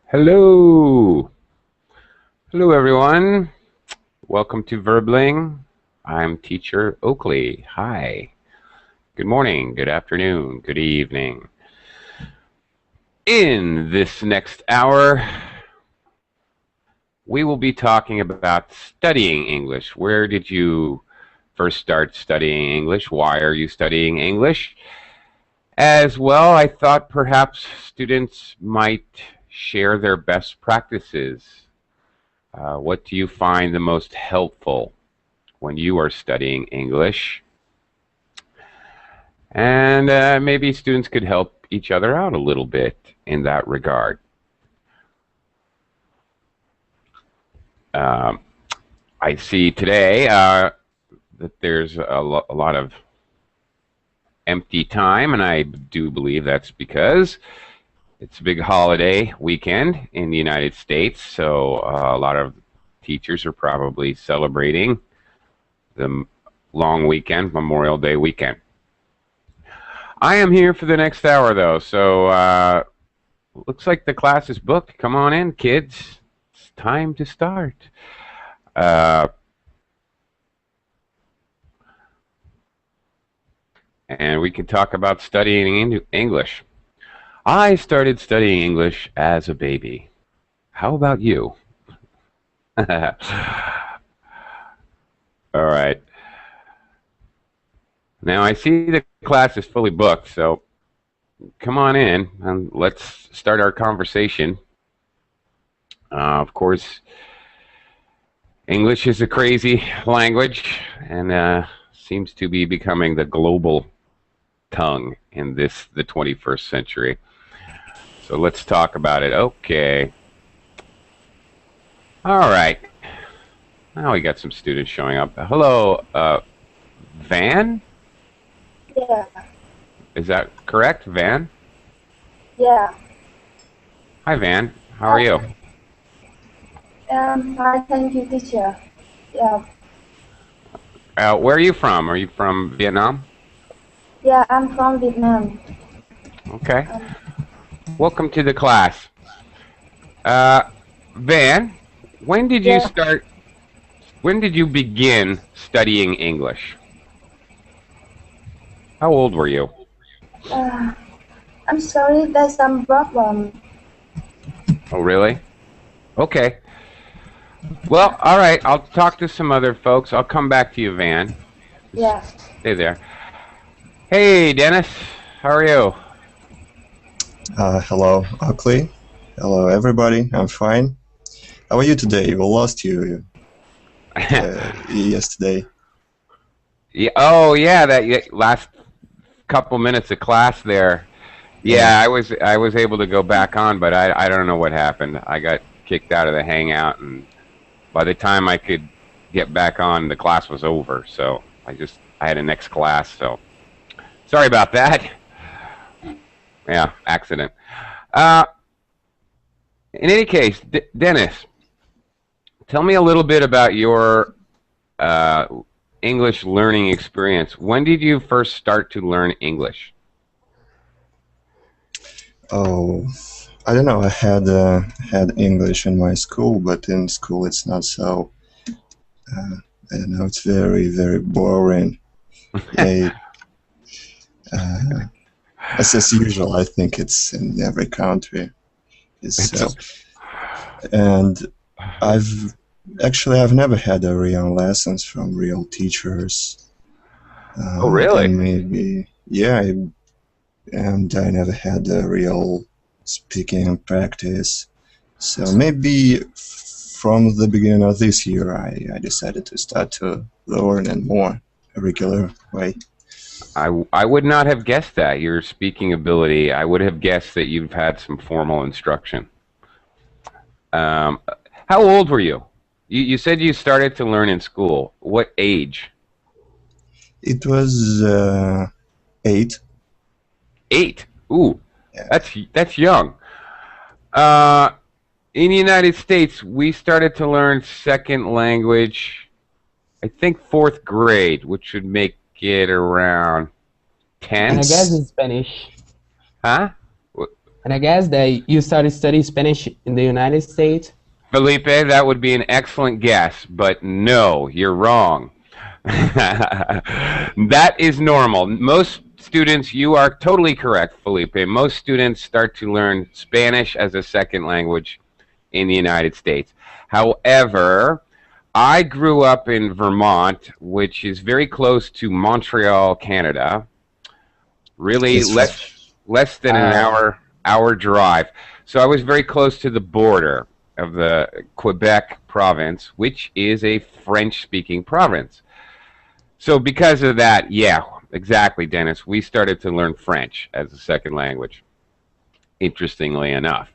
Hello. Hello, everyone. Welcome to Verbling. I'm teacher Oakley. Hi. Good morning, good afternoon, good evening. In this next hour, we will be talking about studying English. Where did you first start studying English? Why are you studying English? As well, I thought perhaps students might share their best practices. What do you find the most helpful when you are studying English? And maybe students could help each other out a little bit in that regard. I see today that there's a lot of empty time, and I do believe that's because it's a big holiday weekend in the United States, so a lot of teachers are probably celebrating the long weekend, Memorial Day weekend. I am here for the next hour, though, so looks like the class is booked. Come on in, kids. It's time to start. And we can talk about studying English. I started studying English as a baby. How about you? All right. Now I see the class is fully booked, so come on in and let's start our conversation. Of course, English is a crazy language and seems to be becoming the global tongue in the 21st century. So let's talk about it. Okay. All right. Now we got some students showing up. Hello, Van? Yeah. Is that correct, Van? Yeah. Hi, Van. How are you? Hi, thank you, teacher. Yeah. Where are you from? Are you from Vietnam? Yeah, I'm from Vietnam. Okay. Welcome to the class. Van, when did you start? When did you begin studying English? How old were you? I'm sorry, there's some problem. Oh, really? Okay. Well, all right. I'll talk to some other folks. I'll come back to you, Van. Yeah. Stay there. Hey, Dennis. How are you? Hello, Oakley. Hello, everybody. I'm fine. How are you today? We lost you yesterday. Yeah. Oh, yeah. That last couple minutes of class there. Yeah, I was able to go back on, but I don't know what happened. I got kicked out of the Hangout, and by the time I could get back on, the class was over. So I had a next class. So sorry about that. Yeah, accident. In any case, Dennis, tell me a little bit about your English learning experience. When did you first start to learn English? Oh, I don't know. I had English in my school, but in school it's not so. I don't know. It's very, very boring. As usual, I think it's in every country. And I've never had a real lessons from real teachers. Oh, really? And maybe, yeah, and I never had a real speaking practice. So maybe from the beginning of this year, I decided to start to learn in more regular way. I would not have guessed that, your speaking ability. I would have guessed that you've had some formal instruction. How old were you? You said you started to learn in school. What age? It was 8. 8. Ooh, yeah. that's young. Uh, in the United States, we started to learn second language, I think fourth grade, which would make it around And 10. I guess It's it's Spanish. Huh? And I guess that you started studying Spanish in the United States. Felipe, that would be an excellent guess, but no, you're wrong. That is normal. Most students, you are totally correct, Felipe. Most students start to learn Spanish as a second language in the United States. However, I grew up in Vermont, which is very close to Montreal, Canada. Really it's less than an Uh, hour drive. So I was very close to the border of the Quebec province, which is a French-speaking province. So because of that, yeah, exactly, Dennis. We started to learn French as a second language. Interestingly enough.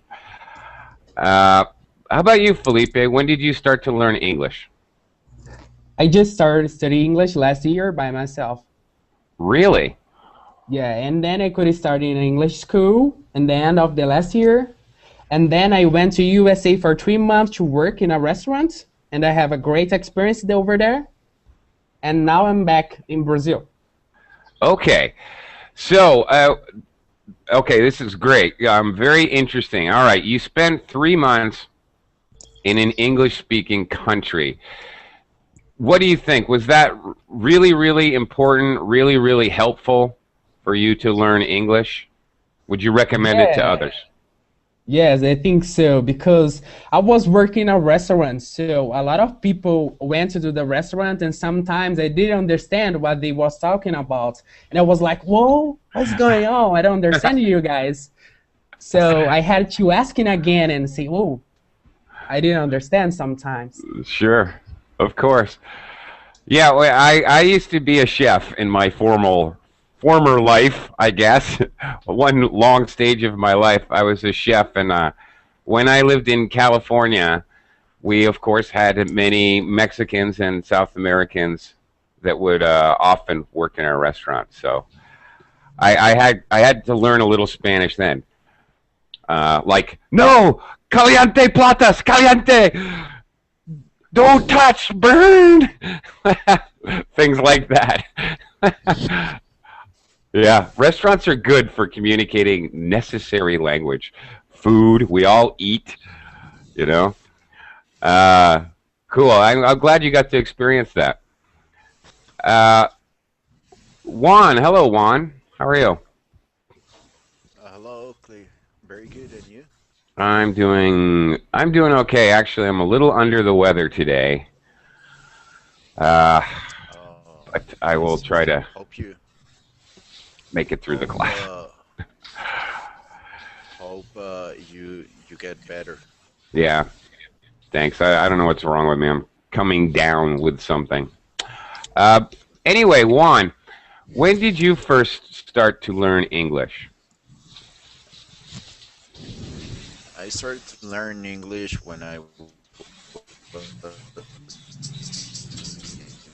How about you, Felipe? When did you start to learn English? I just started studying English last year by myself. Really? Yeah, and then I could start in English school in the end of the last year. And then I went to USA for 3 months to work in a restaurant, and I have a great experience over there. And now I'm back in Brazil. Okay. So, okay, this is great. Very interesting. All right, you spent 3 months in an English-speaking country. What do you think? Was that really, really important, really, really helpful for you to learn English? Would you recommend it to Yeah. others? Yes, I think so because I was working in a restaurant, so a lot of people went to the restaurant and sometimes I didn't understand what they was talking about. And I was like, "Whoa, what's going on? I don't understand you guys." So I had to asking again and say, "Oh, I didn't understand sometimes." Sure, of course. Yeah, well, I used to be a chef in my former life, I guess. One long stage of my life, I was a chef, and when I lived in California, we of course had many Mexicans and South Americans that would often work in our restaurants. So I had to learn a little Spanish then, like no caliente platas caliente. Don't touch, burn, things like that. Yeah, restaurants are good for communicating necessary language. Food, we all eat, you know. Uh, cool. I'm glad you got to experience that. Uh, Juan, hello, Juan. How are you? Hello, Oakley. Very good, and you? I'm doing okay. Actually, I'm a little under the weather today. Uh, but I I will see. try to Hope you make it through the hope class. you get better. Yeah, thanks. I don't know what's wrong with me. I'm coming down with something. Uh, anyway, Juan, when did you first start to learn English? I started to learn English when I was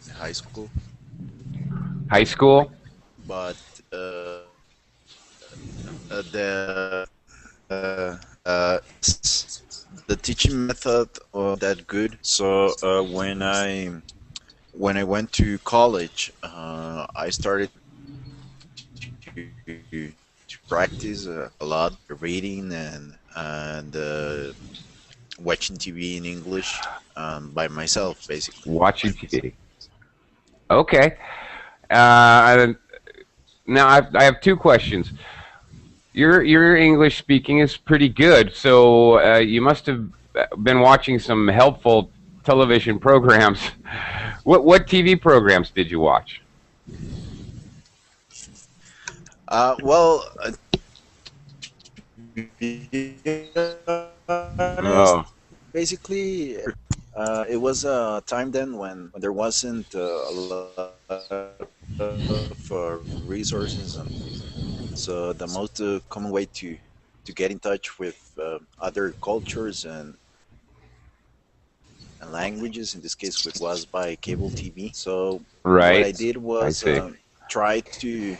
in high school, High school? but the the teaching method wasn't that good. So when I went to college, I started to practice a lot reading and watching TV in English by myself, basically. Watching TV. Okay. Uh, Now I have two questions. Your English speaking is pretty good, so you must have been watching some helpful television programs. What TV programs did you watch? Well, to be honest, Oh, basically, it was a time then when there wasn't a lot of resources, and so the most common way to get in touch with other cultures and languages, in this case, was by cable TV. So what I right. did I was see. try to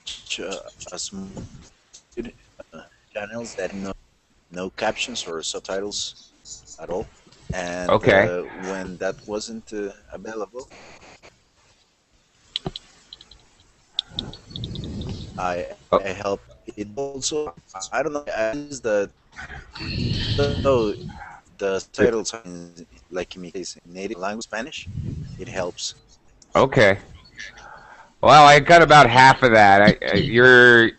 watch watch a small channels that no captions or subtitles at all. And Okay. when that wasn't available, Oh, I help it also. I don't know. I use the even though the subtitles are in, like in my case, in native language Spanish, it helps. okay. Well, I got about half of that. Your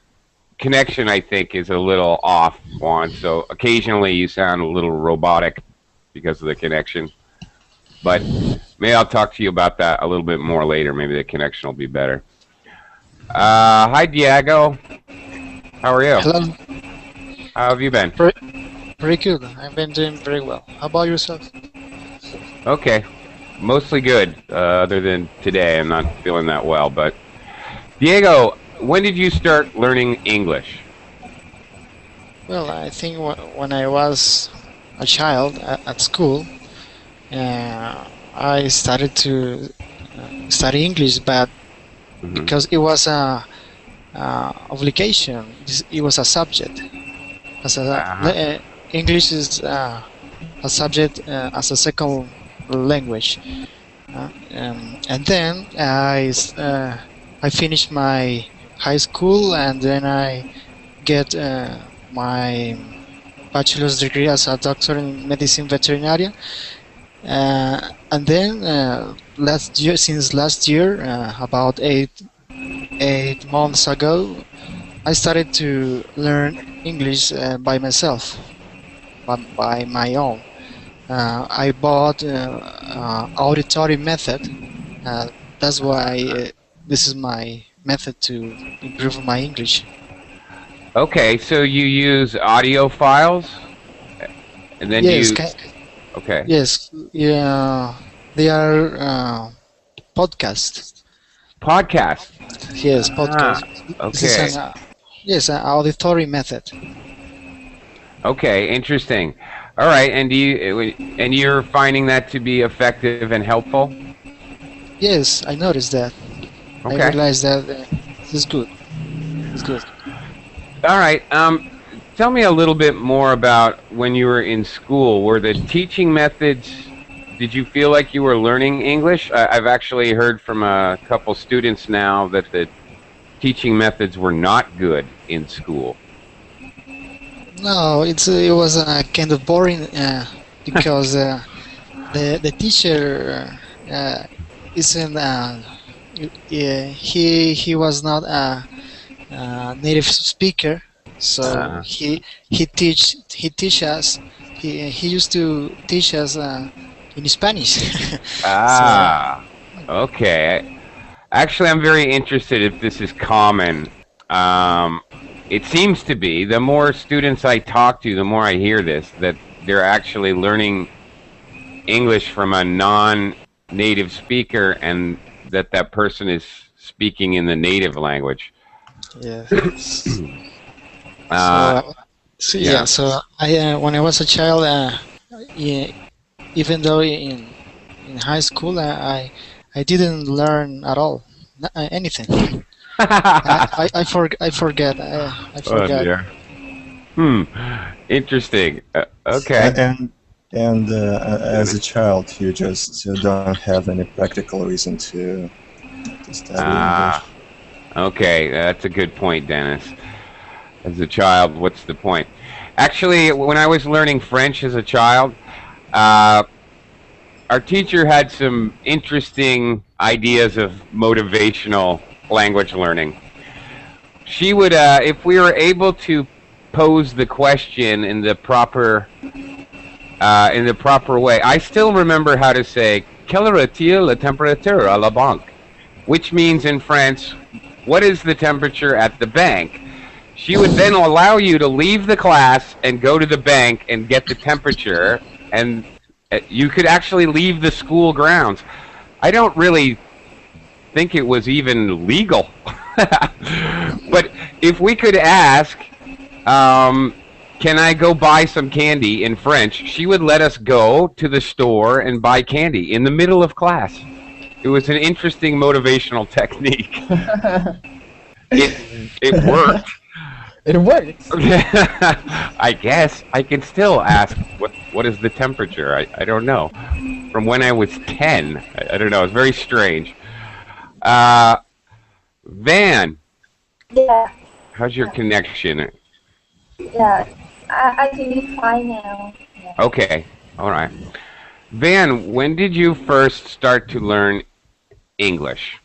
connection, I think, is a little off, Juan. So occasionally you sound a little robotic because of the connection. But maybe I'll talk to you about that a little bit more later. Maybe the connection will be better. Hi, Diego. How are you? Hello, How have you been? very good. I've been doing very well. How about yourself? Okay. Mostly good, other than today. I'm not feeling that well. But, Diego, when did you start learning English? Well, I think when I was a child at school, I started to study English, but Hmm. because it was a obligation, it was a subject. As Uh-huh. English is a subject as a second language. And then I finished my high school, and then I get my bachelor's degree as a doctor in medicine veterinaria. And then since last year, about 8 months ago, I started to learn English by myself, by my own. I bought auditory method. Uh, that's why this is my method to improve my English. Okay, so you use audio files, and then Yes, you. Okay. yes, yeah. They are podcast. Podcast. Yes, Ah, podcast. This is okay. an auditory method. Okay, interesting. All right, and you're finding that to be effective and helpful? Yes, I noticed that. I Okay. realized that this is good. It's good. All right. Tell me a little bit more about when you were in school. Were the teaching methods? Did you feel like you were learning English? I've actually heard from a couple students now that the teaching methods were not good in school. No, it was kind of boring because the teacher isn't he was not a native speaker, so Uh, he teach us he used to teach us in Spanish. So ah, okay. Actually, I'm very interested if this is common. Um, it seems to be. The more students I talk to, the more I hear this, that they're actually learning English from a non-native speaker, and that person is speaking in the native language. yes. Uh, So yeah, yeah. so I when I was a child, yeah, even though in high school, I didn't learn at all, anything. I forget. I Oh forgot. dear. Hmm. Interesting. Okay. As a child, you just don't have any practical reason to study Ah. English. Okay. That's a good point, Dennis. As a child, what's the point? Actually, when I was learning French as a child, uh, our teacher had some interesting ideas of motivational language learning. She would, if we were able to pose the question in the proper way. I still remember how to say "Quelle est la température à la banque," which means in French, "What is the temperature at the bank?" She would then allow you to leave the class and go to the bank and get the temperature, and you could actually leave the school grounds. I don't really think it was even legal. But if we could ask, can I go buy some candy in French, she would let us go to the store and buy candy in the middle of class. It was an interesting motivational technique. It worked. It works. I guess I can still ask what is the temperature. I don't know. From when I was 10, I don't know. It's very strange. Van, Yeah, how's your connection? yeah. I can be fine now. Yeah. Okay, all right. Van, when did you first start to learn English?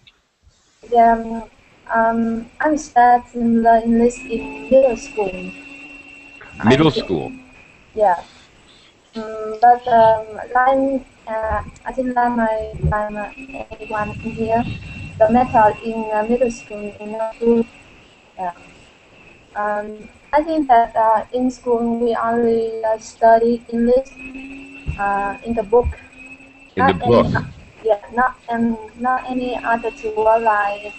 Yeah, I started to learn English in middle school. Middle I, school. yeah. But I think that anyone in here, the method in middle school is not good. Yeah. I think that in school we only study English in the book, In the not any book. yeah, not any other tool like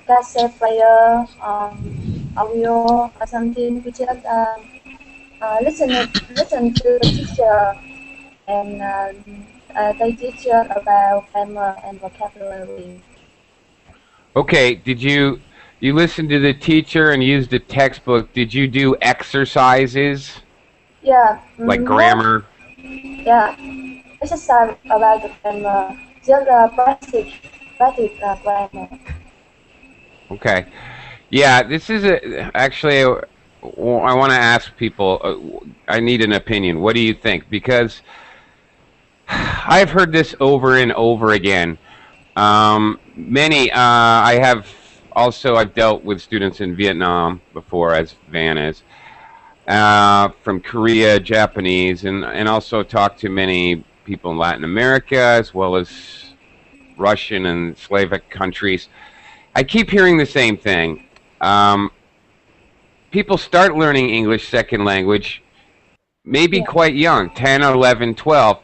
cassette player, audio or something. We just listen to the teacher and they teach us about grammar and vocabulary. Okay, did you listen to the teacher and use the textbook? Did you do exercises Yeah, like grammar? yeah. Exercise about the grammar, just practice grammar. Okay. Yeah, this is actually, I want to ask people, I need an opinion. What do you think? Because I've heard this over and over again. I've dealt with students in Vietnam before, as Van is, from Korea, Japanese, and also talked to many people in Latin America, as well as Russian and Slavic countries. I keep hearing the same thing. People start learning English second language maybe quite young, 10, 11, 12,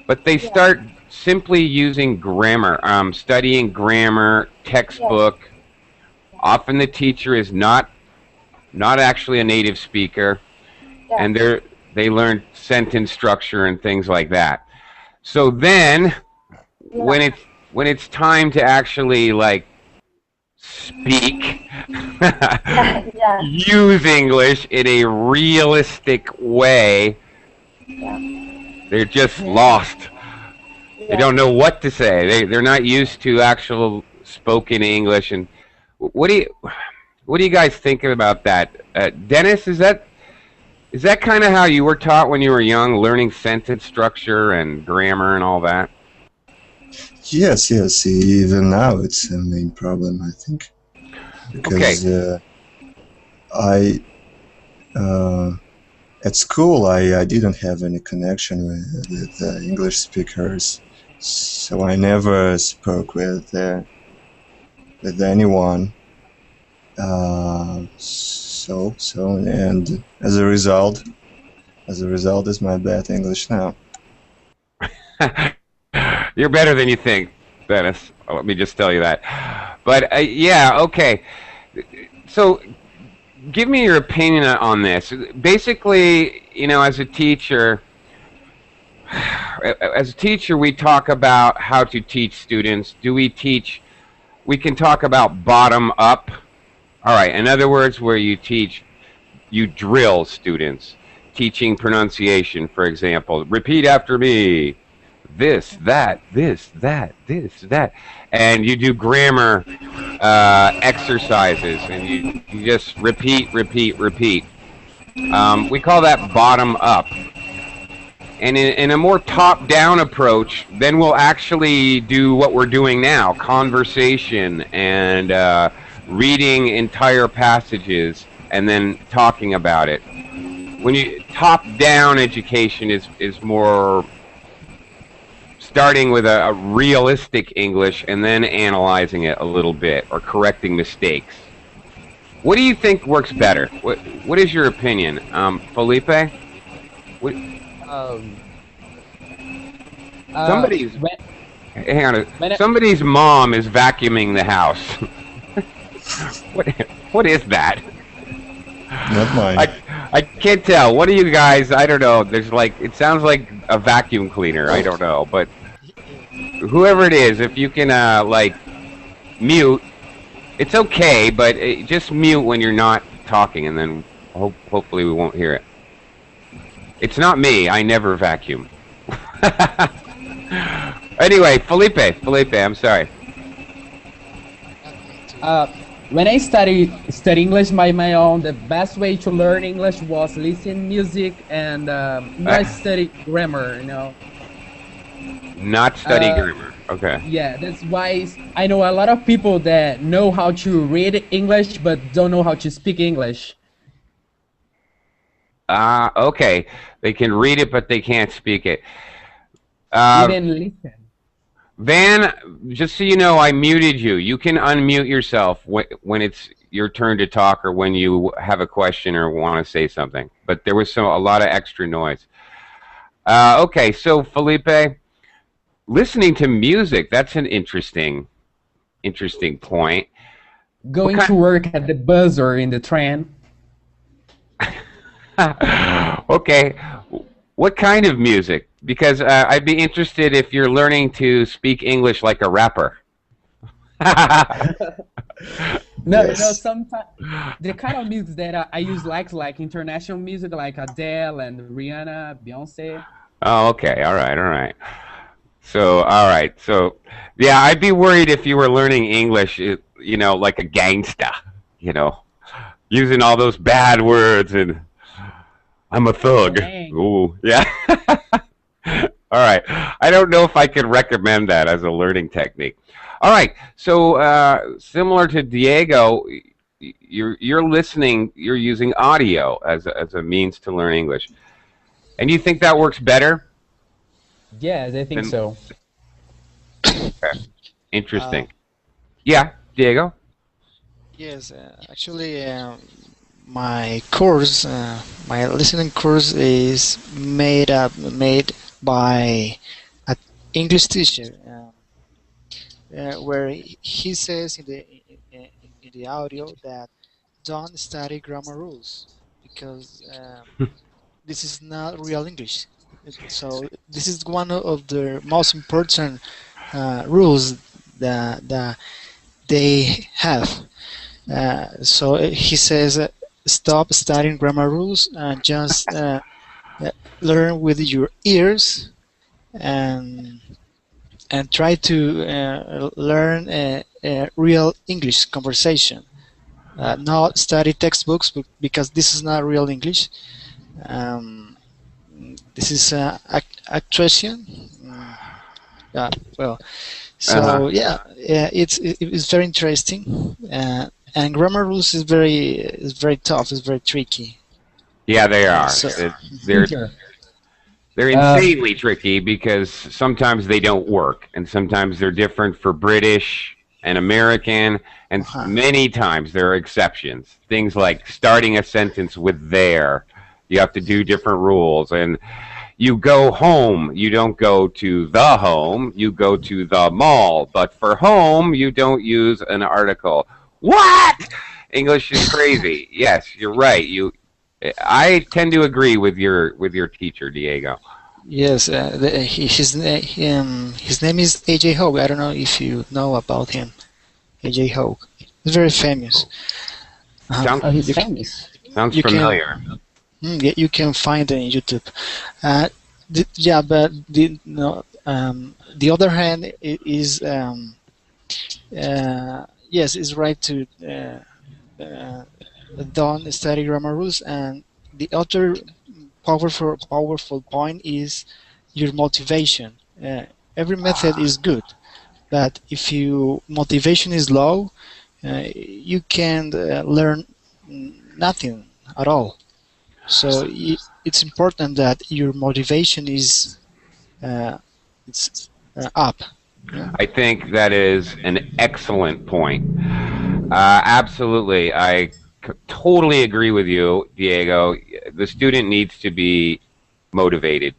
but they start simply using grammar, studying grammar, textbook. Often the teacher is not actually a native speaker, and they learn sentence structure and things like that. So then, when it's time to actually like speak, use English in a realistic way, they're just lost. They don't know what to say. They're not used to actual spoken English. And what do you guys think about that? Dennis, is that kind of how you were taught when you were young, learning sentence structure and grammar and all that? Yes, yes. Even now, it's a main problem, I think, because at school I didn't have any connection with English speakers, so I never spoke with anyone. And as a result, is my bad English now. You're better than you think, Dennis. Let me just tell you that. But yeah, okay. So, give me your opinion on this. Basically, as a teacher, we talk about how to teach students. We can talk about bottom up. All right. In other words, where you drill students, teaching pronunciation, for example. Repeat after me. This, that, this, that, this, that. And you do grammar exercises, and you just repeat. We call that bottom up. And in a more top-down approach, then we'll actually do what we're doing now, conversation and reading entire passages and then talking about it. When top-down education is more starting with a realistic English and then analyzing it a little bit or correcting mistakes. What do you think works better? What is your opinion, Felipe? Hang on. Somebody's mom is vacuuming the house. What is that? Not mine. I can't tell. What are you guys? I don't know. It sounds like a vacuum cleaner. I don't know, but whoever it is, if you can mute, It's okay, but just mute when you're not talking, and then hopefully we won't hear it. It's not me. I never vacuum. Anyway, Felipe, I'm sorry. Uh, when I study English by my own, the best way to learn English was listen music and not study grammar. Not study grammar. Okay. Yeah, that's why I know a lot of people that know how to read English but don't know how to speak English. Okay. They can read it, but they can't speak it. Even listen. Van, just so you know, I muted you. You can unmute yourself when it's your turn to talk or when you have a question or want to say something. But there was a lot of extra noise. Okay, so Felipe, listening to music, that's an interesting point. Going to work at the bus or in the train. Okay, what kind of music? Because I'd be interested if you're learning to speak English like a rapper. No, sometimes the kind of music that I use like international music like Adele and Rihanna, Beyonce. Oh, okay, all right. So, yeah, I'd be worried if you were learning English, like a gangsta, using all those bad words and I'm a thug. Dang. Ooh, yeah. All right. I don't know if I could recommend that as a learning technique. All right. So similar to Diego, you're listening. You're using audio as a means to learn English, and you think that works better? Yes, I think so. Okay. Interesting. Yeah, Diego. Yes, actually, my course, my listening course is made by an English teacher, where he says in the audio that don't study grammar rules because this is not real English. So this is one of the most important rules that they have. So he says, stop studying grammar rules and just learn with your ears and try to learn a real English conversation. Not study textbooks because this is not real English. This is actuation. Well, so yeah, it's very interesting. And grammar rules is very tough. It's very tricky. Yeah, they are. So, They're insanely tricky because sometimes they don't work, and sometimes they're different for British and American, and many times there are exceptions. Things like starting a sentence with there. You have to do different rules, and you go home. You don't go to the home. You go to the mall. But for home, you don't use an article. What? English is crazy. Yes, you're right. I tend to agree with your teacher, Diego. yes, his name is AJ Hogue. I don't know if you know about him. AJ Hogue. He's very famous. He's famous. Sounds familiar. You can find it on YouTube. Yeah, but the other hand is yes, it's right to don't study grammar rules, and the other powerful point is your motivation. Every method is good, but if your motivation is low, you can learn nothing at all. So it's important that your motivation is up. Yeah. I think that is an excellent point. Absolutely. I totally agree with you, Diego. The student needs to be motivated.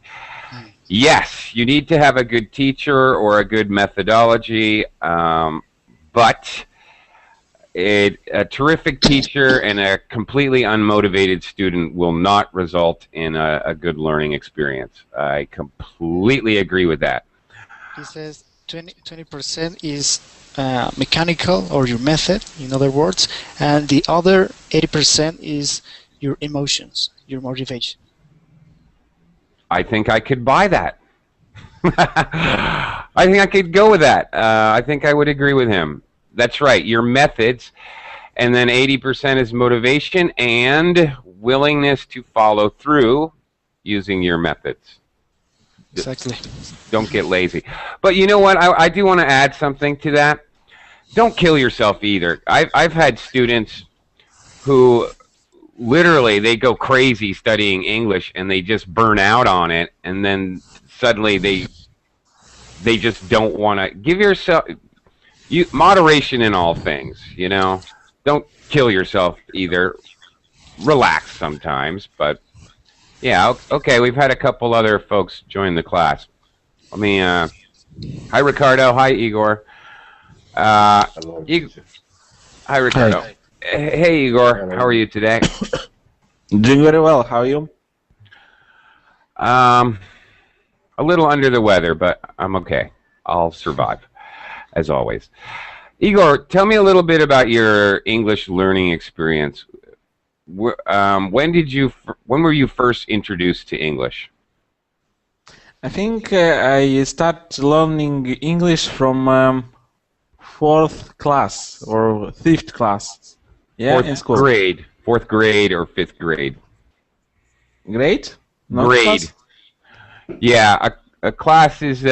Yes, you need to have a good teacher or a good methodology, but a terrific teacher and a completely unmotivated student will not result in a good learning experience. I completely agree with that. He says 20% is mechanical, or your method, in other words, and the other 80% is your emotions, your motivation. I think I could buy that. I think I could go with that. I think I would agree with him. That's right. Your methods, and then 80% is motivation and willingness to follow through using your methods. Exactly. Don't get lazy. But you know what? I do want to add something to that. Don't kill yourself either. I've had students who literally they go crazy studying English and they just burn out on it, and then suddenly they just don't want to give yourself moderation in all things. You know, don't kill yourself either. Relax sometimes, but yeah, okay. We've had a couple other folks join the class. Let me. Hi, Ricardo. Hi, Igor. Hello. Hi, Ricardo. Hi. Hey, Igor. How are you today? Doing very well. How are you? A little under the weather, but I'm okay. I'll survive, as always. Igor, tell me a little bit about your English learning experience. When were you first introduced to English? I think I started learning English from fourth class or fifth class. Yeah, in school. Fourth grade or fifth grade. Grade? Not Grade. class? Yeah, a class is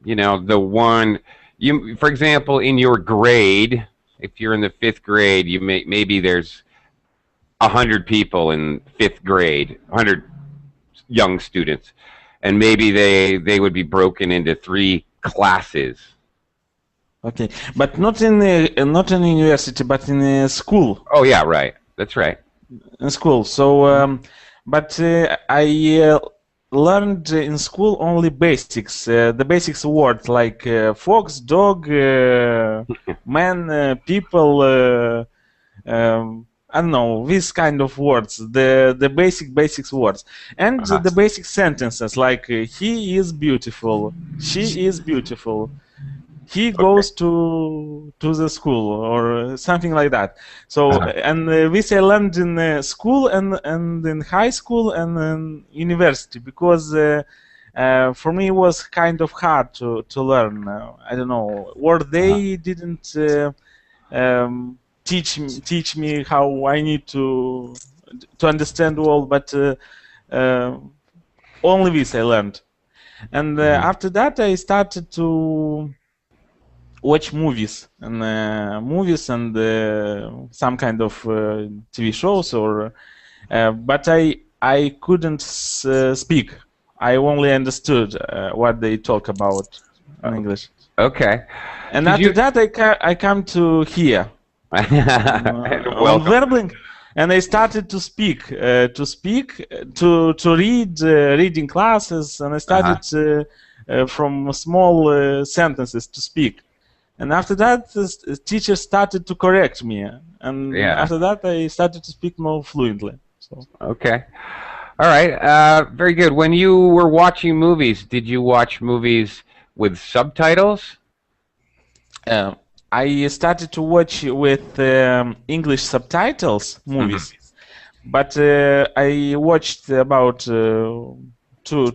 you know, the one you. For example, in your grade, if you're in the fifth grade, you maybe there's 100 people in fifth grade, 100 young students, and maybe they would be broken into 3 classes. Okay, but not in university, but in school. Oh yeah, right. That's right. In school. So, but I learned in school only basics. The basics word like fox, dog, man, people. I don't know, these kind of words, the basics words, and the basic sentences like he is beautiful, she is beautiful, he goes to the school, or something like that. So and this I learned in school and in high school and in university, because for me it was kind of hard to learn. I don't know, or they didn't teach me how I need to understand all, but only this I learned. And after that I started to watch movies and some kind of TV shows, or but I couldn't speak. I only understood what they talk about in English. Okay. And after that I come to here. On Verbling, and I started to speak, to read reading classes, and I started from small sentences to speak. And after that, the teacher started to correct me, and after that, I started to speak more fluently. So. Okay. All right. Very good. When you were watching movies, did you watch movies with subtitles? I started to watch with English subtitles movies, but I watched about 2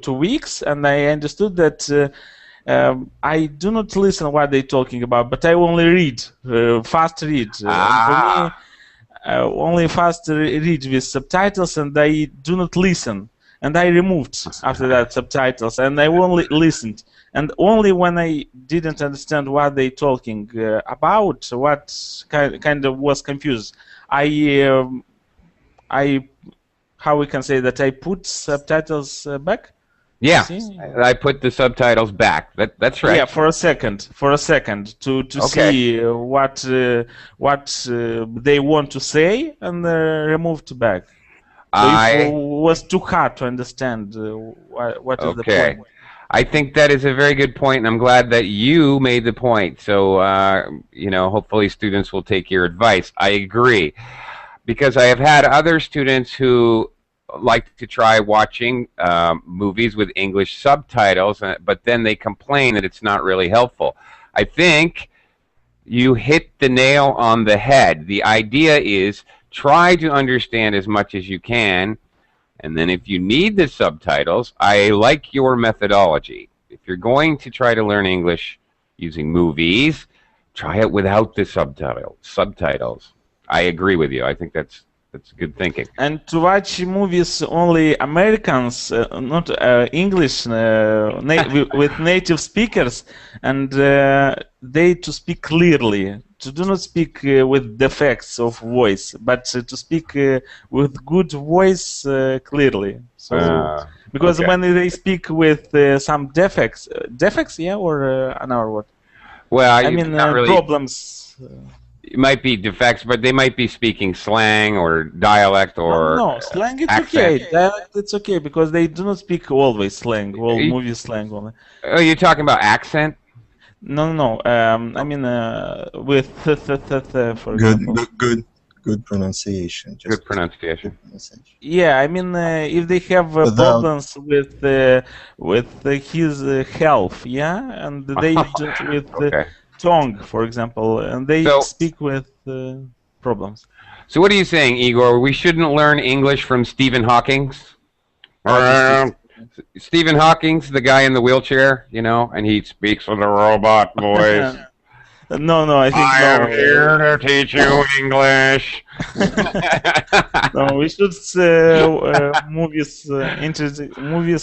weeks, and I understood that I do not listen what they're talking about, but I only read, fast read. And for me, only fast read with subtitles, and I do not listen. And I removed after that subtitles, and I only listened. And only when I didn't understand what they talking about, what kind of was confused, how we can say that I put subtitles back. Yeah, I put the subtitles back. That's right. Yeah, for a second, to see what they want to say, and removed back. So it was too hard to understand what is the point. I think that is a very good point, and I'm glad that you made the point. So, you know, hopefully students will take your advice. I agree, because I have had other students who like to try watching movies with English subtitles, but then they complain that it's not really helpful. I think you hit the nail on the head. The idea is try to understand as much as you can, and then if you need the subtitles, I like your methodology. If you're going to try to learn English using movies, try it without the subtitles. I agree with you. I think that's good thinking. And to watch movies only Americans, not English, with native speakers, and they to speak clearly, to do not speak with defects of voice, but to speak with good voice clearly. So, because okay. when they speak with some defects, yeah, or another word. Well, I mean not really, problems. It might be defects, but they might be speaking slang or dialect or no, slang it's accent. okay. Dialect it's okay because they do not speak always slang, all movie slang only. Oh, you're talking about accent? No. I mean with for example. Good pronunciation. Good pronunciation. Yeah, I mean if they have problems with his health, yeah, and they do with okay. tongue, for example, and they speak with problems. So what are you saying, Igor? We shouldn't learn English from Stephen Hawking? Stephen Hawking's the guy in the wheelchair, you know, and he speaks with a robot voice. No, I think I am here to teach you English. No, we should movies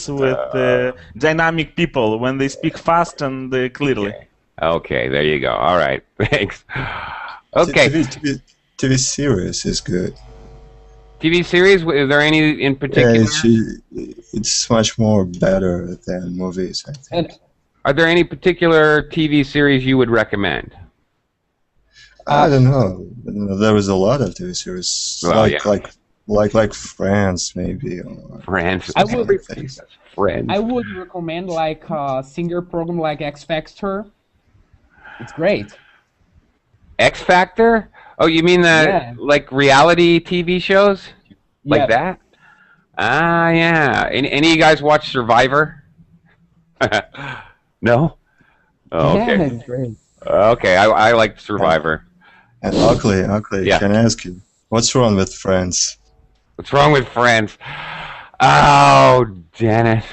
with dynamic people when they speak fast and clearly. Okay, there you go. All right, thanks. Okay. TV series is good. TV series? Is there any in particular? Yeah, it's much more better than movies, I think. And are there any particular TV series you would recommend? I don't know. There was a lot of TV series, like Friends, maybe. Or Friends. I would recommend like a singer program like X Factor. It's great. X Factor? Oh, you mean like reality TV shows? Like that? Ah, yeah. Any of you guys watch Survivor? No? Oh, okay. Yeah, it's great. Okay, I like Survivor. And Oakley, can I ask you, what's wrong with Friends? What's wrong with Friends? Oh, Dennis.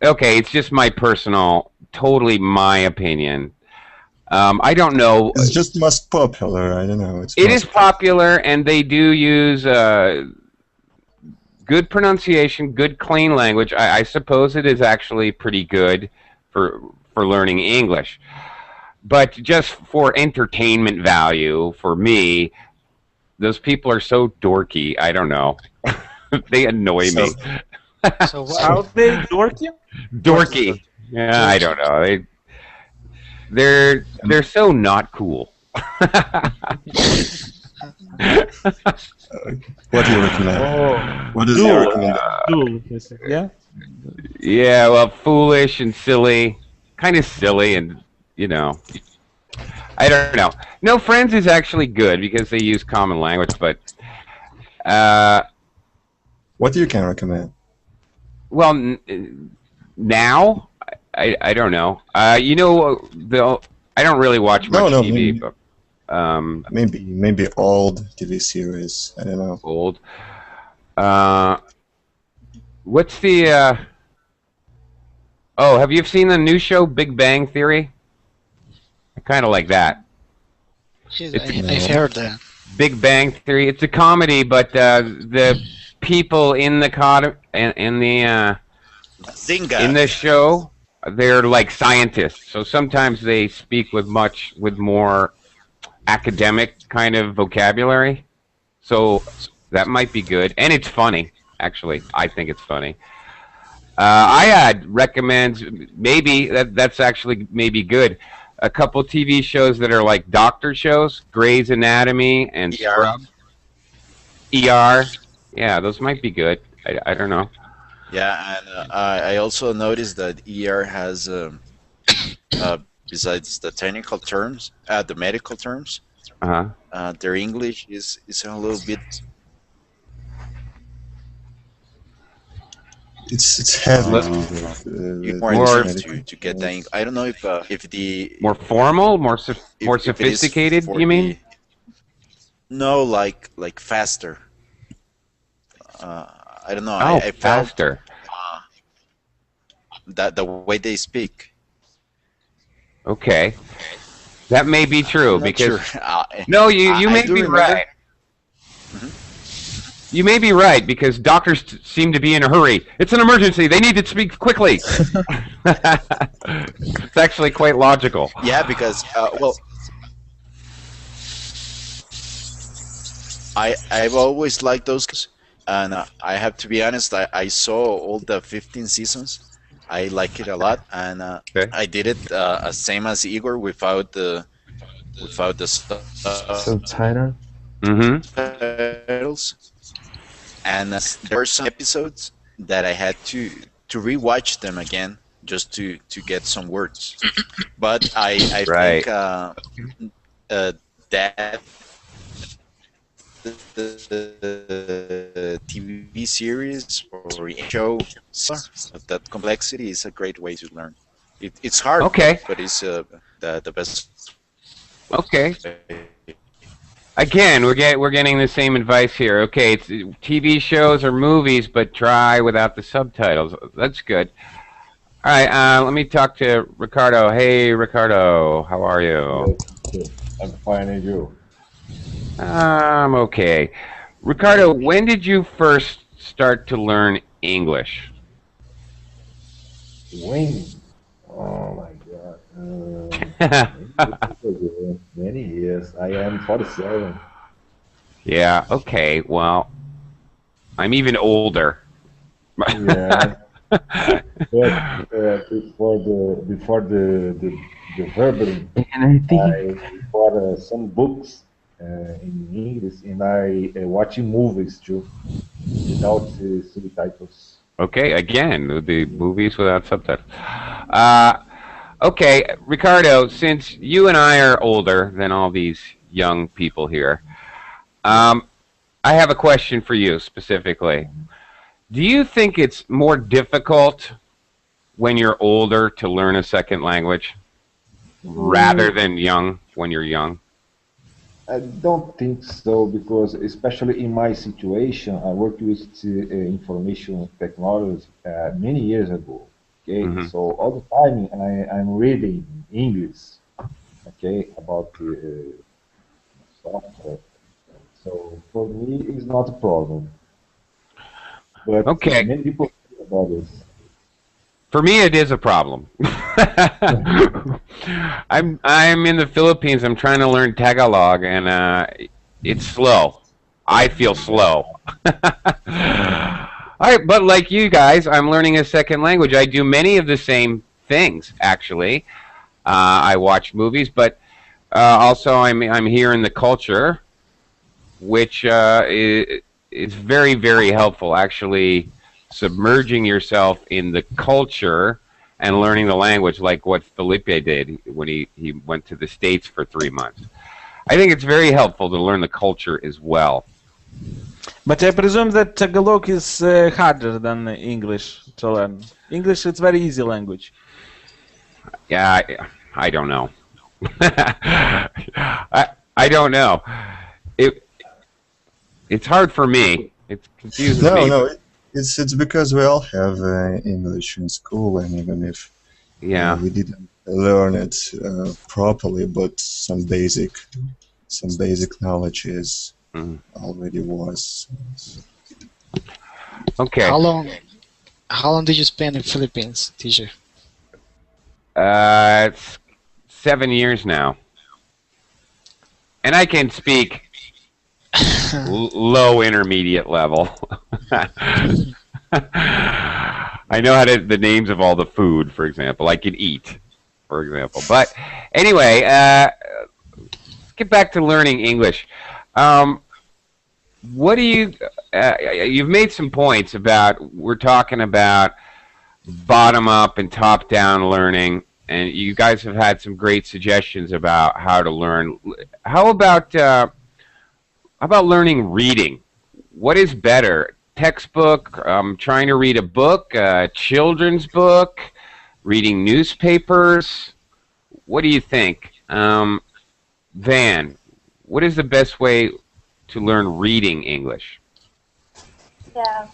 Okay, it's just my personal, totally my opinion. I don't know. It's just most popular. I don't know. It is popular, and they do use good pronunciation, good clean language. I suppose it is actually pretty good for learning English. But just for entertainment value, for me, those people are so dorky. I don't know. They annoy me. So how they dorky? Dorky. Yeah, I don't know. They're so not cool. What do you recommend? What is your recommendation? Yeah. Yeah, well, foolish and silly, kind of silly, and you know, I don't know. No, Friends is actually good because they use common language, but what do you can recommend? Well, now I don't know. You know, I don't really watch much TV, but maybe old TV series. I don't know. Old. What's the? Oh, have you seen the new show Big Bang Theory? I kind of like that. I've heard that. Big Bang Theory. It's a comedy, but the people in the in the show, they're like scientists. So sometimes they speak with more academic kind of vocabulary. So that might be good, and it's funny. Actually, I think it's funny. I recommend maybe that's actually maybe good. A couple TV shows that are like doctor shows, Grey's Anatomy and Scrubs. ER. Yeah, those might be good. I don't know. Yeah, and I also noticed that ER has, besides the technical terms, the medical terms, their English is a little bit. it's heavy. You're more More- inclined to get that. I don't know if the More formal, more more if it is sophisticated. for You mean? No, like faster. I don't know. Oh, I felt faster. that the way they speak. Okay, that may be true I'm not because sure. no, you I may do be remember- right. You may be right because doctors seem to be in a hurry. It's an emergency. They need to speak quickly. It's actually quite logical. Yeah, because well, I've always liked those, and I have to be honest. I saw all the 15 seasons. I like it a lot, and Okay. I did it same as Igor without the Subtitle. Mm-hmm. subtitles. And there were some episodes that I had to rewatch them again just to get some words. But I Right. think that the TV series or show that complexity is a great way to learn. It's hard, Okay. but it's the best. Okay. Again, we're getting the same advice here. Okay, it's TV shows or movies, but try without the subtitles. That's good. All right, let me talk to Ricardo. Hey, Ricardo, how are you? I'm fine, and you? I'm okay. Ricardo, when did you first start to learn English? When? Oh my God. Many years. I am 47. Yeah, okay, well, I'm even older. Yeah. But before the verbal, And I think I bought some books in English, and I watching movies too, without subtitles. Okay, again, the movies without subtitles. Okay, Ricardo, since you and I are older than all these young people here, I have a question for you specifically. Do you think it's more difficult when you're older to learn a second language rather than young when you're young? I don't think so, because especially in my situation, I worked with information technology many years ago. Okay, Mhm. so all the time I'm reading English, okay, about the software. So for me, it's not a problem. But Okay. many people think about this. For me, it is a problem. I'm in the Philippines. I'm trying to learn Tagalog, and it's slow. I feel slow. All right, but like you guys, I'm learning a second language. I do many of the same things, actually. I watch movies, but also I'm here in the culture, which is very, very helpful, actually, submerging yourself in the culture and learning the language, like what Felipe did when he went to the States for 3 months. I think it's very helpful to learn the culture as well. But I presume that Tagalog is harder than English to learn. English, it's very easy language. Yeah, I don't know. I don't know. It's hard for me. It confuses me. No, it's because we all have English in school, and even if Yeah. we didn't learn it properly, but some basic knowledge is Mhm. already was. Okay. How long did you spend in Philippines, teacher? It's 7 years now, and I can speak low intermediate level. I know how to the names of all the food, for example. I can eat, for example. But anyway, let's get back to learning English. What do you? You've made some points about. We're talking about bottom up and top down learning, and you guys have had some great suggestions about how to learn. How about learning reading? What is better, textbook, trying to read a book, a children's book, reading newspapers? What do you think? Van, what is the best way to learn reading English? Yeah.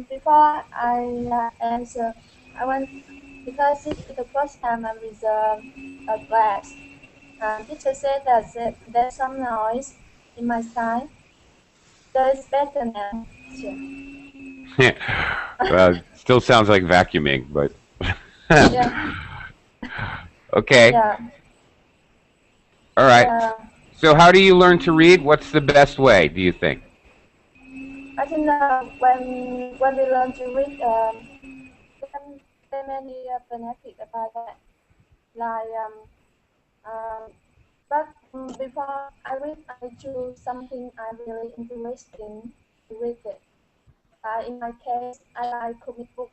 Before I answer, I want because this is the first time I'm with a class. Teacher said that there's some noise in my side. That is better now. Sure. Well, it still sounds like vacuuming, but Yeah. okay. Yeah. All right. So how do you learn to read? What's the best way, do you think? I think when we learn to read, there are many benefits about that. Like but before I read, I choose something I'm really interested in to read it. In my case, I like comic book.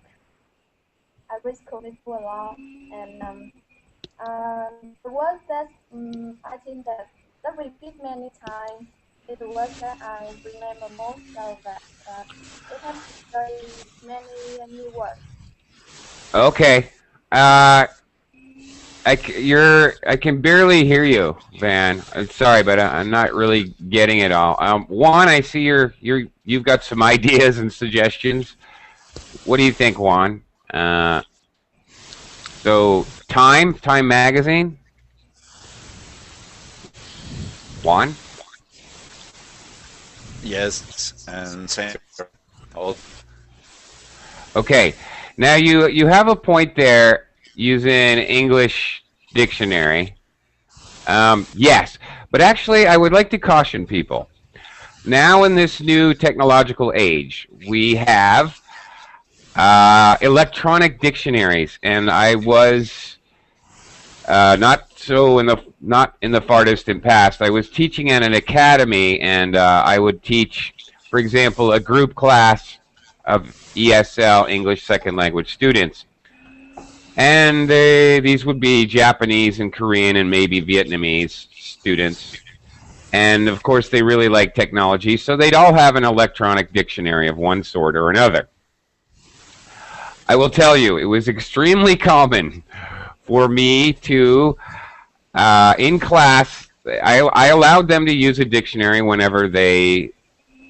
I read comic book a lot, and the word that I think that repeat many times is the word that I remember most. So that it has very many new words. Okay. I can barely hear you, Van. I'm sorry, but I'm not really getting it all. Juan, I see you've got some ideas and suggestions. What do you think, Juan? So Time Magazine. Juan. Yes, and same. All Okay. Now you have a point there using English dictionary. Yes, but actually I would like to caution people. Now in this new technological age, we have electronic dictionaries, and I was not in the far distant past. I was teaching at an academy, and I would teach, for example, a group class of ESL, English Second Language students. And these would be Japanese and Korean and maybe Vietnamese students. And of course, they really like technology, so they'd all have an electronic dictionary of one sort or another. I will tell you, it was extremely common for me to, in class, I allowed them to use a dictionary whenever they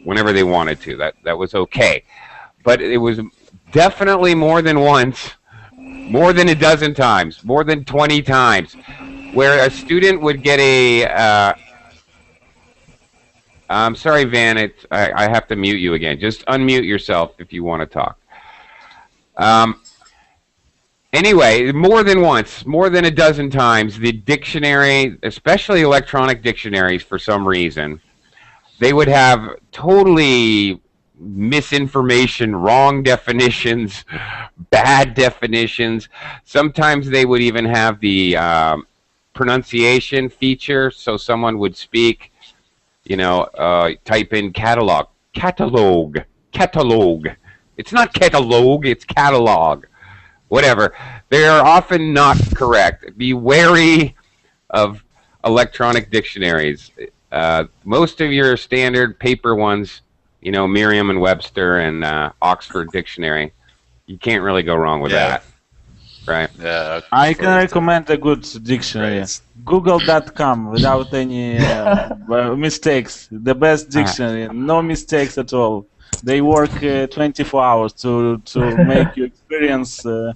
wanted to. That was okay. But it was definitely more than once, more than a dozen times, more than 20 times, where a student would get a. I'm sorry, Van. I have to mute you again. Just unmute yourself if you want to talk. Anyway, more than once, more than a dozen times, the dictionary, especially electronic dictionaries for some reason, they would have totally misinformation, wrong definitions, bad definitions. Sometimes they would even have the pronunciation feature, so someone would speak, type in catalog. It's not catalog, it's catalog. Whatever. They are often not correct. Be wary of electronic dictionaries. Most of your standard paper ones, Merriam and Webster and Oxford Dictionary, you can't really go wrong with that, right? Yeah. I can recommend a good dictionary. Right. Google.com without any mistakes. The best dictionary, no mistakes at all. They work 24 hours to make your experience better.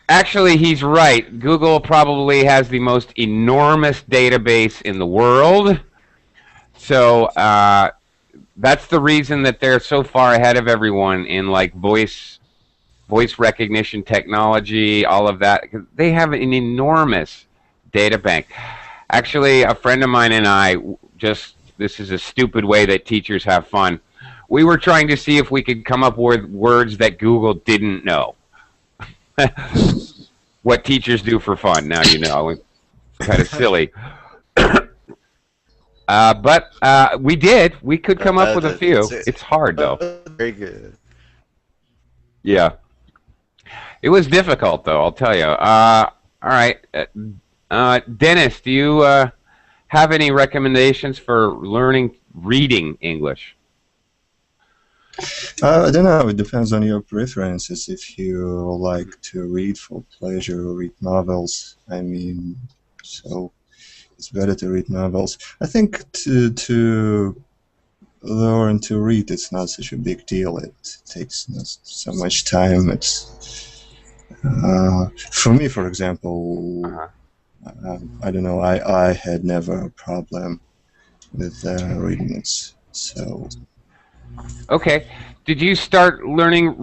Actually, he's right. Google probably has the most enormous database in the world. So that's the reason that they're so far ahead of everyone in like voice recognition technology, all of that. They have an enormous data bank. Actually, a friend of mine and I this is a stupid way that teachers have fun. We were trying to see if we could come up with words that Google didn't know. What teachers do for fun, now you know. It's kind of silly. But we did. We could come up with a few. It's hard, though. Very good. Yeah. It was difficult, though, I'll tell you. All right. Dennis, do you have any recommendations for reading English? I don't know. It depends on your preferences. If you like to read for pleasure, read novels. I mean, so it's better to read novels. I think to learn to read, it's not such a big deal. It takes not so much time. It's for me, for example. I don't know. I had never a problem with reading it. So. Okay. Did you start learning?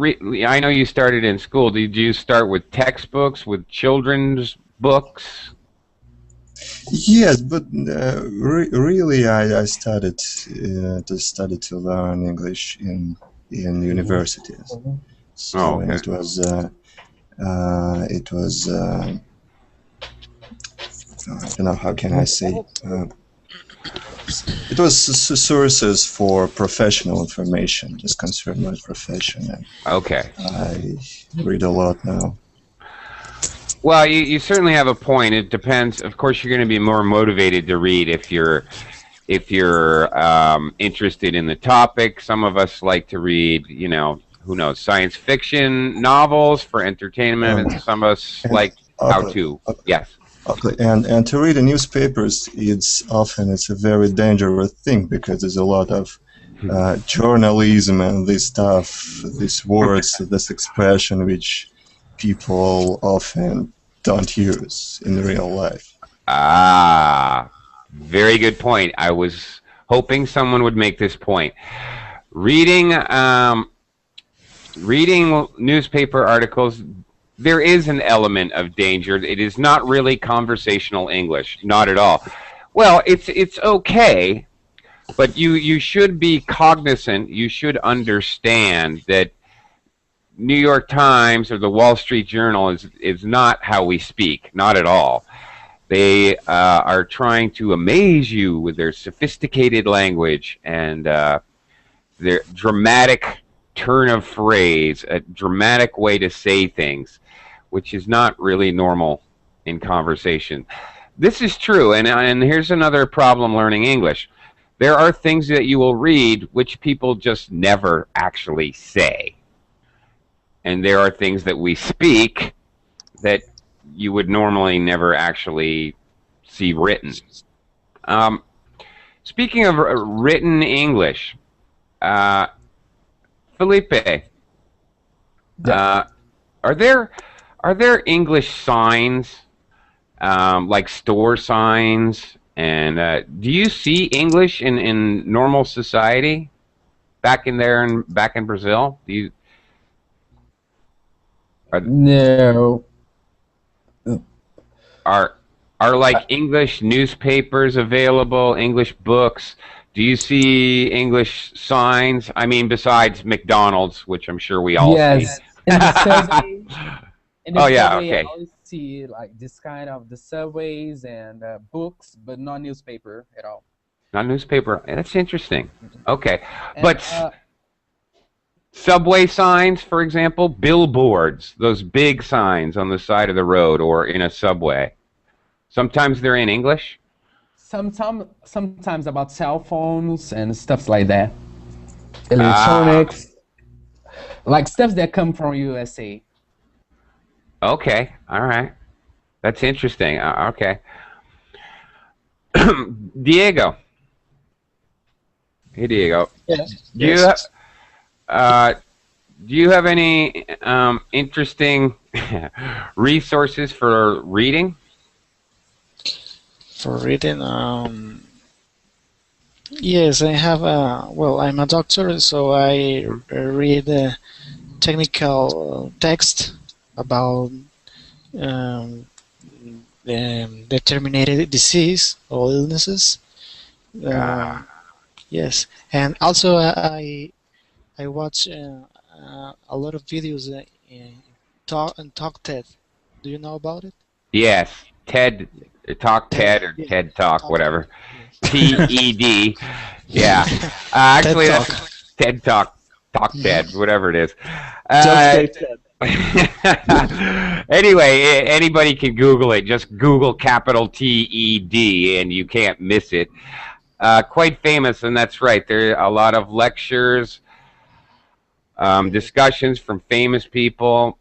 I know you started in school. Did you start with textbooks, with children's books? Yes, but really, I started to learn English in universities. So Oh, okay. it was I don't know, how can I say, it was sources for professional information, just concerned my profession, and Okay. I read a lot now. Well, you certainly have a point. It depends. Of course, you're going to be more motivated to read if you're interested in the topic. Some of us like to read, you know, who knows, science fiction novels for entertainment, and some of us like how to. Yes. Okay. And to read the newspapers, it's a very dangerous thing, because there's a lot of journalism and this stuff, these words, this expression which people often don't use in real life. Ah, very good point. I was hoping someone would make this point. Reading newspaper articles, there is an element of danger. It is not really conversational English, not at all. Well, it's okay, but you should be cognizant. You should understand that New York Times or the Wall Street Journal is not how we speak, not at all. They are trying to amaze you with their sophisticated language and their dramatic turn of phrase, a dramatic way to say things, which is not really normal in conversation. This is true, and here's another problem learning English. There are things that you will read which people just never actually say. And there are things that we speak that you would normally never actually see written. Speaking of written English, Felipe, are there English signs, like store signs, and do you see English in normal society back in there and back in Brazil? Do you? No. Are like English newspapers available, English books? Do you see English signs? I mean, besides McDonald's, which I'm sure we all see. Yes. In the subway. Oh, yeah, subway, okay. I always see like this kind of the subways and books, but not newspaper at all. Not newspaper. That's interesting. Okay. And, But subway signs, for example, billboards, those big signs on the side of the road or in a subway. Sometimes they're in English. sometimes about cell phones and stuff like that. Electronics, like stuff that come from USA. Okay. All right. That's interesting. Okay. Diego. Hey, Diego. Yes. Do you do you have any interesting resources for reading? For reading, yes, I have. Well, I'm a doctor, so I read technical text about determined disease or illnesses. Yes, and also I watch a lot of videos in Talk TED. Do you know about it? Yes, TED Talk, TED or Yeah. TED Talk, Talk. whatever. TED. Yeah. Actually, TED that's TED Talk, Talk TED, whatever it is. Just say Ted. Anyway, anybody can Google it. Just Google capital TED, and you can't miss it. Quite famous, and that's right. There are a lot of lectures discussions from famous people.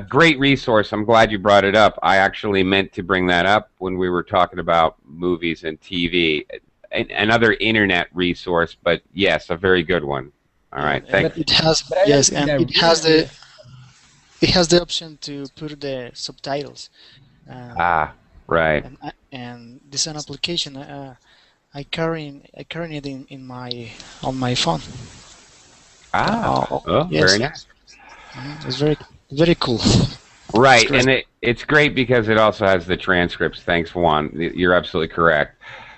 Great resource. I'm glad you brought it up. I actually meant to bring that up when we were talking about movies and TV. Another internet resource, but yes, a very good one. All right, thank you. It has But I don't yes, think and that really- it has the option to put the subtitles. Right. And this is an application I carry it in my on my phone. Oh, yes. very nice. It's very cool. Right, and it's great because it also has the transcripts. Thanks, Juan. You're absolutely correct.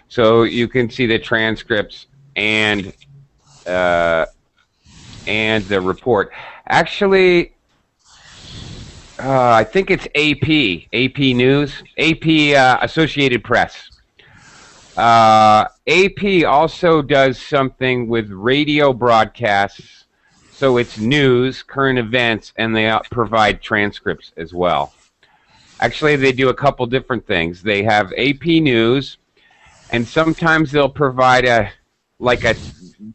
So you can see the transcripts and the report. Actually, I think it's AP News, AP Associated Press. AP also does something with radio broadcasts, so it's news, current events, and they provide transcripts as well. Actually, they do a couple different things. They have AP News, and sometimes they'll provide a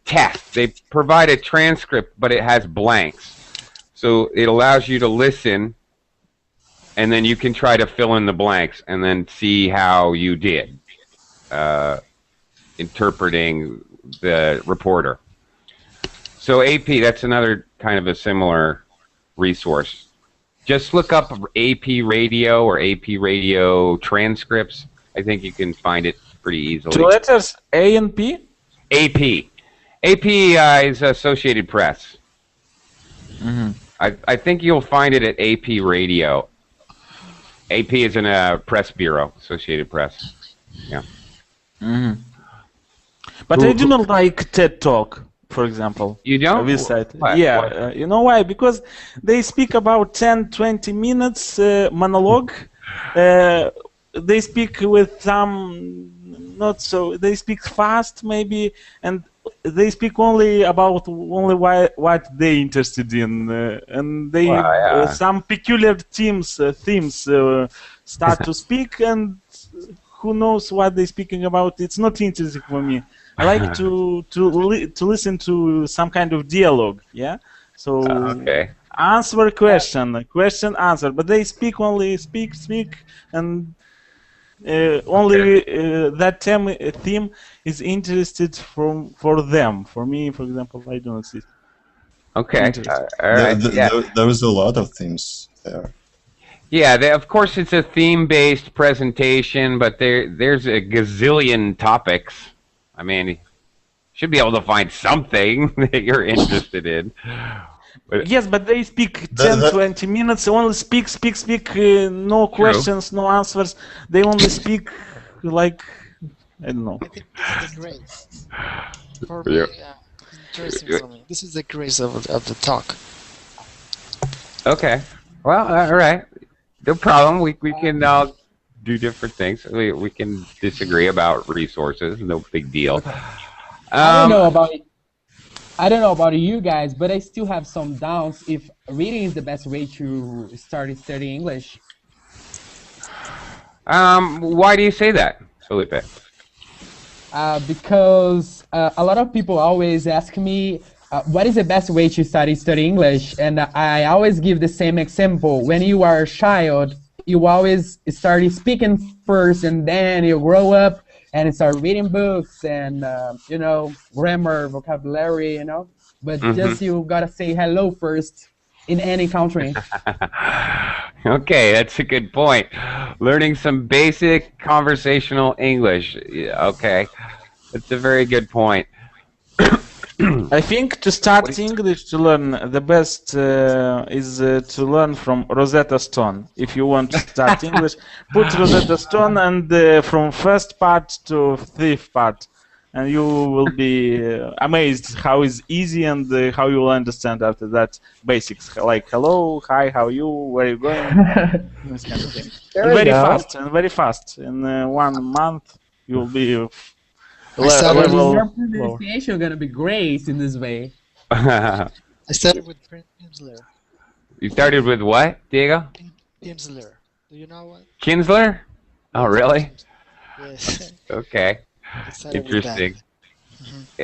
test. They provide a transcript, but it has blanks. So it allows you to listen, and then you can try to fill in the blanks and then see how you did interpreting the reporter. So AP, that's another kind of a similar resource. Just look up AP Radio or AP Radio transcripts. I think you can find it pretty easily. Two letters, A and P? AP. AP is Associated Press. Mm-hmm. I think you'll find it at AP Radio. AP is in a press bureau, Associated Press. Yeah. Mm-hmm. But I do not like TED Talk, for example. You don't? This site. Why? Yeah, you know why? Because they speak about 10-20 minutes monologue. They speak with some not so. They speak fast, maybe, and they speak only about what they interested in, and they some peculiar themes start to speak, and who knows what they're speaking about? It's not interesting for me. I like to listen to some kind of dialogue. Yeah. So answer question answer, but they speak only speak, and only that theme is interested for them. For me, for example, I don't see. Okay. All right. There was a lot of themes there. Yeah, of course it's a theme-based presentation, but there's a gazillion topics. I mean, you should be able to find something that you're interested in. But yes, but they speak 10-20 minutes, only speak, no questions, no answers. They only speak like, I don't know. I think this is the grace. For me, interesting for me. This is the grace of the talk. Okay. Well, all right. No problem. We can do different things. We can disagree about resources. No big deal. I don't know about you guys, but I still have some doubts if reading is the best way to start studying English. Why do you say that, Felipe? Because a lot of people always ask me, what is the best way to study English? And I always give the same example. When you are a child, you always start speaking first, and then you grow up and start reading books and, grammar, vocabulary, But just you gotta say hello first in any country. Okay, that's a good point. Learning some basic conversational English. Yeah, okay, that's a very good point. I think to start English, to learn, the best is to learn from Rosetta Stone. If you want to start English, put Rosetta Stone and from first part to fifth part, and you will be amazed how it's easy and how you will understand after that basics, like hello, hi, how are you, where are you going, this kind of thing. Very fast. In 1 month, you will be. Your pronunciation is gonna be great in this way. I started with Pimsleur. You started with what, Diego? Pimsleur. Do you know what? Kinsler? Oh, really? Yes. Okay. Interesting.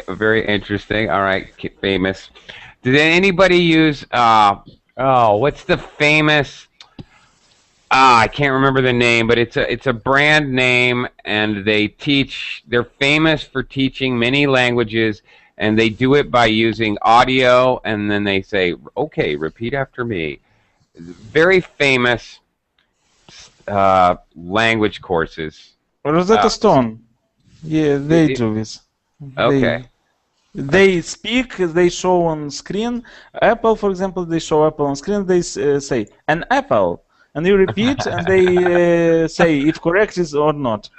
Very interesting. All right, famous. Did anybody use what's the famous I can't remember the name, but it's a brand name, and they're famous for teaching many languages, and they do it by using audio, and then they say, okay, repeat after me. Very famous language courses. Rosetta Stone. Yeah, they do this. Okay. They speak, they show on screen. Apple, for example, they show Apple on screen, they say, an apple. And you repeat, and they say if correct is or not.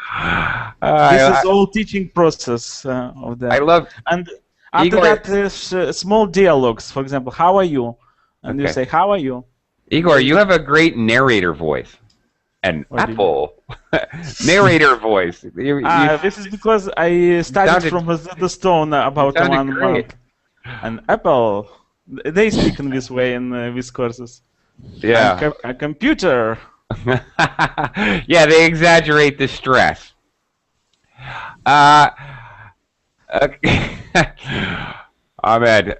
This is all teaching process of that. I love. And after Igor, that, there's small dialogues. For example, how are you? And you say, how are you? Igor, you have a great narrator voice. An apple narrator voice. This is because I studied from Rosetta Stone about 1 month. An apple. They speak in this way in these courses. Yeah. A computer. Yeah, they exaggerate the stress. Okay. Ahmed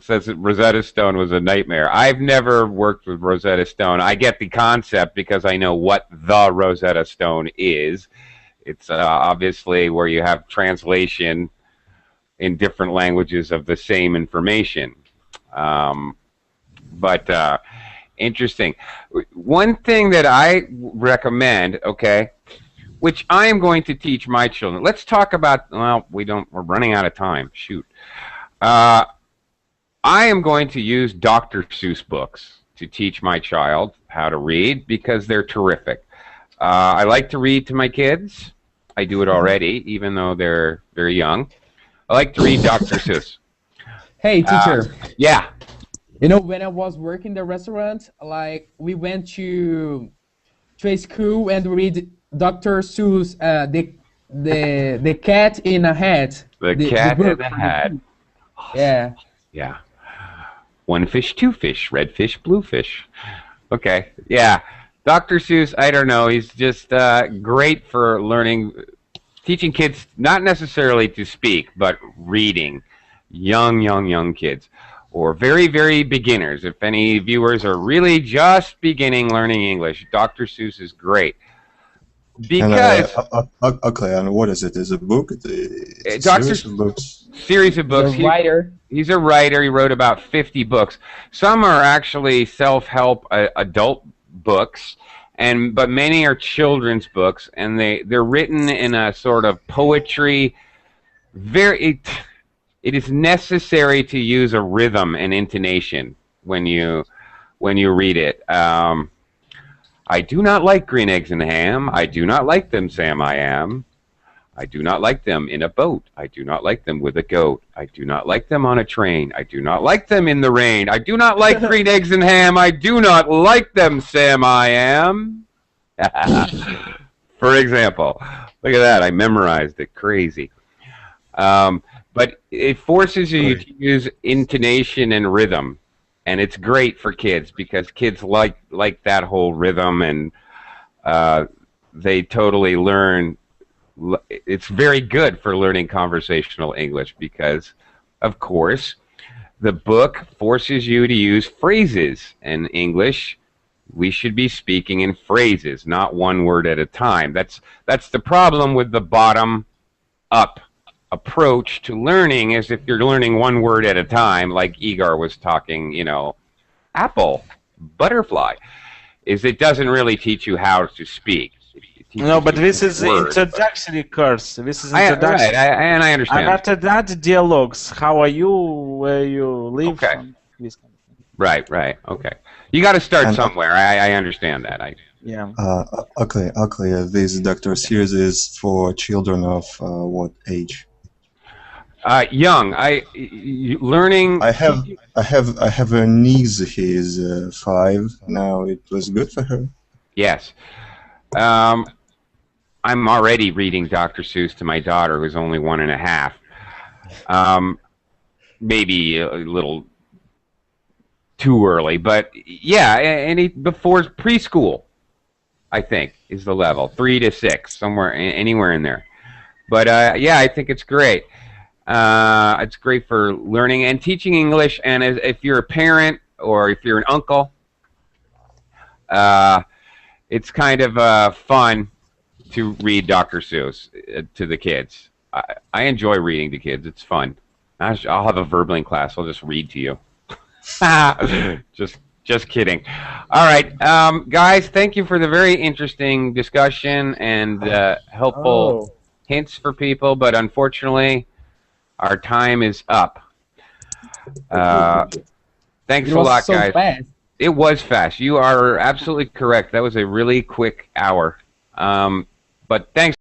says that Rosetta Stone was a nightmare. I've never worked with Rosetta Stone. I get the concept because I know what the Rosetta Stone is. It's obviously where you have translation in different languages of the same information. But interesting. One thing that I recommend, okay, which I am going to teach my children. Let's talk about, well, we're running out of time. Shoot. I am going to use Dr. Seuss books to teach my child how to read because they're terrific. I like to read to my kids. I do it already, even though they're very young. I like to read Dr. Seuss. Hey, teacher. Yeah. You know, when I was working in the restaurant, like we went to a school and read Dr. Seuss, the cat in a hat. The cat in a hat. Yeah. Yeah. One fish, two fish, red fish, blue fish. Okay. Yeah. Dr. Seuss, I don't know. He's just great for learning, teaching kids not necessarily to speak, but reading. Young kids. Or very, very beginners. If any viewers are really just beginning learning English, Dr. Seuss is great. Because okay, and what is it? Is it a book? It's a series of books. Series of books. He's a writer. He's a writer. He wrote about 50 books. Some are actually self-help adult books, but many are children's books, and they're written in a sort of poetry. It is necessary to use a rhythm and intonation when you read it. I do not like green eggs and ham. I do not like them, Sam I am. I do not like them in a boat. I do not like them with a goat. I do not like them on a train. I do not like them in the rain. I do not like green eggs and ham. I do not like them, Sam I am. For example. Look at that. I memorized it. Crazy. But it forces you to use intonation and rhythm. And it's great for kids because kids like that whole rhythm, and they totally learn. It's very good for learning conversational English because, of course, the book forces you to use phrases. In English, we should be speaking in phrases, not one word at a time. That's the problem with the bottom-up approach to learning, is if you're learning one word at a time, like Igor was talking, apple, butterfly, is it doesn't really teach you how to speak. No, but this is introductory course. This is introduction. And I understand. And after that, dialogues. How are you? Where you live? Okay. Right. Okay. You got to start somewhere. I understand that. Yeah. Okay. This Dr. Seuss is for children of what age? Young. Learning. I have a niece. He's 5 now. It was good for her. Yes. I'm already reading Dr. Seuss to my daughter, who's only 1.5. Maybe a little too early, but yeah, and before preschool, I think, is the level 3 to 6, somewhere, anywhere in there. But yeah, I think it's great. It's great for learning and teaching English. And if you're a parent or if you're an uncle, it's kind of fun to read Dr. Seuss to the kids. I enjoy reading to kids. It's fun. I'll have a verbaling class. I'll just read to you. Just kidding. All right, guys. Thank you for the very interesting discussion and helpful hints for people. But unfortunately, our time is up. Thanks a lot, guys. Fast. It was fast. You are absolutely correct. That was a really quick hour. But thanks.